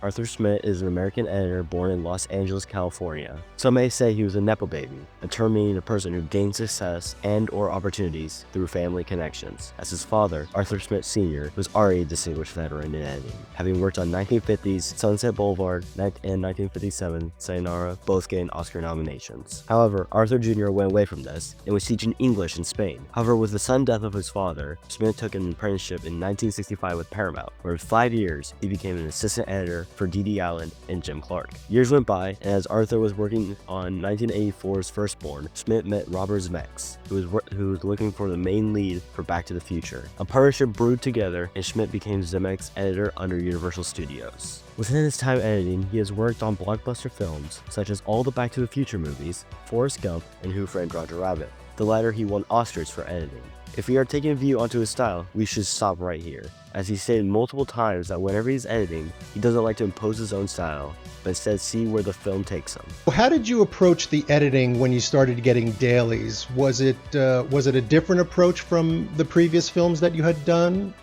Arthur Schmidt is an American editor born in Los Angeles, California. Some may say he was a Nepo baby, a term meaning a person who gained success and/or opportunities through family connections, as his father, Arthur Schmidt Sr., was already a distinguished veteran in editing, having worked on 1950's Sunset Boulevard and 1957's Sayonara, both getting Oscar nominations. However, Arthur Jr. went away from this and was teaching English in Spain. However, with the sudden death of his father, Schmidt took an apprenticeship in 1965 with Paramount, where in 5 years, he became an assistant editor for Dede Allen and Jim Clark. Years went by, and as Arthur was working on 1984's Firstborn, Schmidt met Robert Zemeckis, who was looking for the main lead for Back to the Future. A partnership brewed together, and Schmidt became Zemeckis' editor under Universal Studios. Within his time editing, he has worked on blockbuster films such as all the Back to the Future movies, Forrest Gump, and Who Framed Roger Rabbit. The latter he won Oscars for editing. If we are taking a view onto his style, we should stop right here, as he stated multiple times that whenever he's editing, he doesn't like to impose his own style, but instead see where the film takes him. How did you approach the editing when you started getting dailies? Was it a different approach from the previous films that you had done?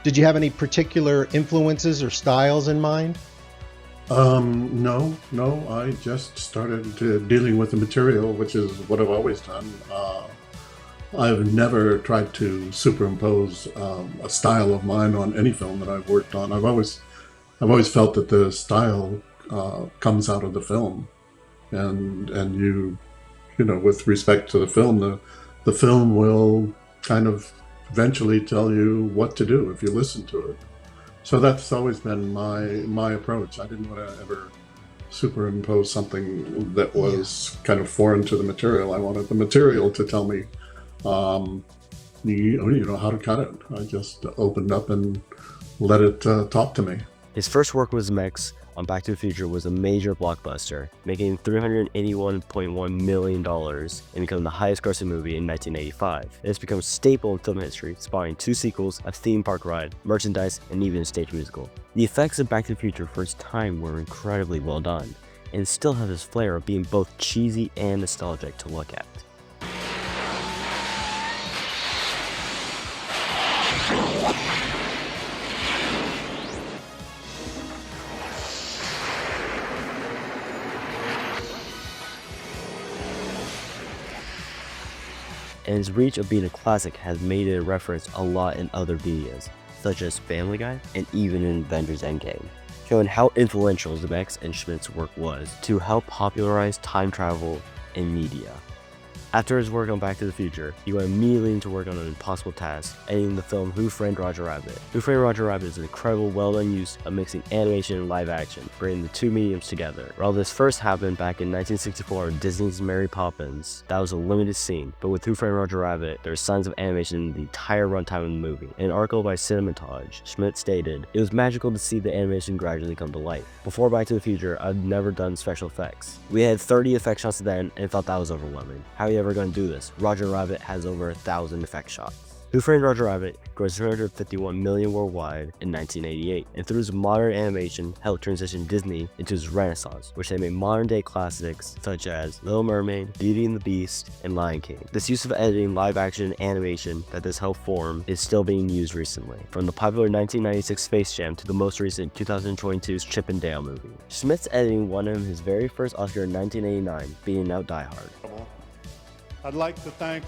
Did you have any particular influences or styles in mind? No, I just started dealing with the material, which is what I've always done. I've never tried to superimpose a style of mine on any film that I've worked on. I've always felt that the style comes out of the film, and you know, with respect to the film, the film will kind of eventually tell you what to do if you listen to it. So that's always been my approach. I didn't want to ever superimpose something that was kind of foreign to the material. I wanted the material to tell me, you know how to cut it. I just opened up and let it talk to me. His first work with Zemeckis on Back to the Future was a major blockbuster, making $381.1 million and becoming the highest grossing movie in 1985. It has become a staple in film history, spawning 2 sequels, a theme park ride, merchandise, and even a stage musical. The effects of Back to the Future for its time were incredibly well done, and still have this flair of being both cheesy and nostalgic to look at. And its reach of being a classic has made it a reference a lot in other medias, such as Family Guy and even in Avengers Endgame, showing how influential Zemeckis and Schmidt's work was to help popularize time travel in media. After his work on Back to the Future, he went immediately into work on an impossible task, editing the film Who Framed Roger Rabbit. Who Framed Roger Rabbit is an incredible, well-done use of mixing animation and live action, bringing the two mediums together. While this first happened back in 1964 in Disney's Mary Poppins, that was a limited scene, but with Who Framed Roger Rabbit, there are signs of animation in the entire runtime of the movie. In an article by Cinematage, Schmidt stated, "It was magical to see the animation gradually come to life. Before Back to the Future, I'd never done special effects. We had 30 effect shots then and felt that was overwhelming. How are you ever going to do this? Roger Rabbit has over 1,000 effect shots." Who Framed Roger Rabbit grossed $351 million worldwide in 1988, and through his modern animation helped transition Disney into his renaissance, which they made modern-day classics such as Little Mermaid, Beauty and the Beast, and Lion King. This use of editing live-action animation that this helped form is still being used recently, from the popular 1996 Space Jam to the most recent 2022's Chip and Dale movie. Schmidt's editing won him his very first Oscar in 1989, beating out Die Hard. I'd like to thank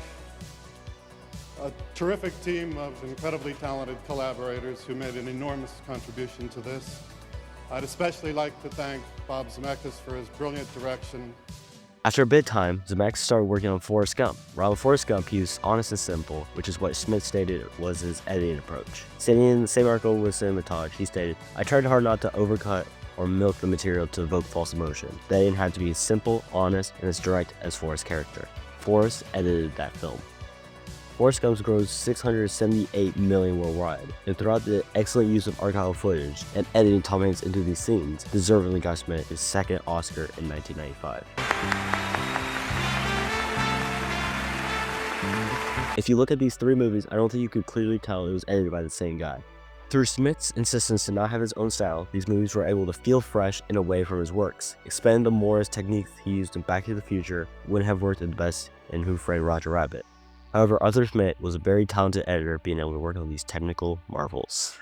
a terrific team of incredibly talented collaborators who made an enormous contribution to this. I'd especially like to thank Bob Zemeckis for his brilliant direction. After a bit of time, Zemeckis started working on Forrest Gump. While with Forrest Gump, he was honest and simple, which is what Schmidt stated was his editing approach. Stating in the same article with Cinematage, he stated, "I tried hard not to overcut or milk the material to evoke false emotion. The editing had to be as simple, honest, and as direct as Forrest's character." Forrest edited that film. Forrest Gump grossed $678 million worldwide, and throughout the excellent use of archival footage and editing Tom Hanks into these scenes, deservedly got Schmidt his second Oscar in 1995. If you look at these 3 movies, I don't think you could clearly tell it was edited by the same guy. Through Schmidt's insistence to not have his own style, these movies were able to feel fresh and away from his works. Expand the Morris techniques he used in Back to the Future wouldn't have worked the best in Who Framed Roger Rabbit. However, Arthur Schmidt was a very talented editor, being able to work on these technical marvels.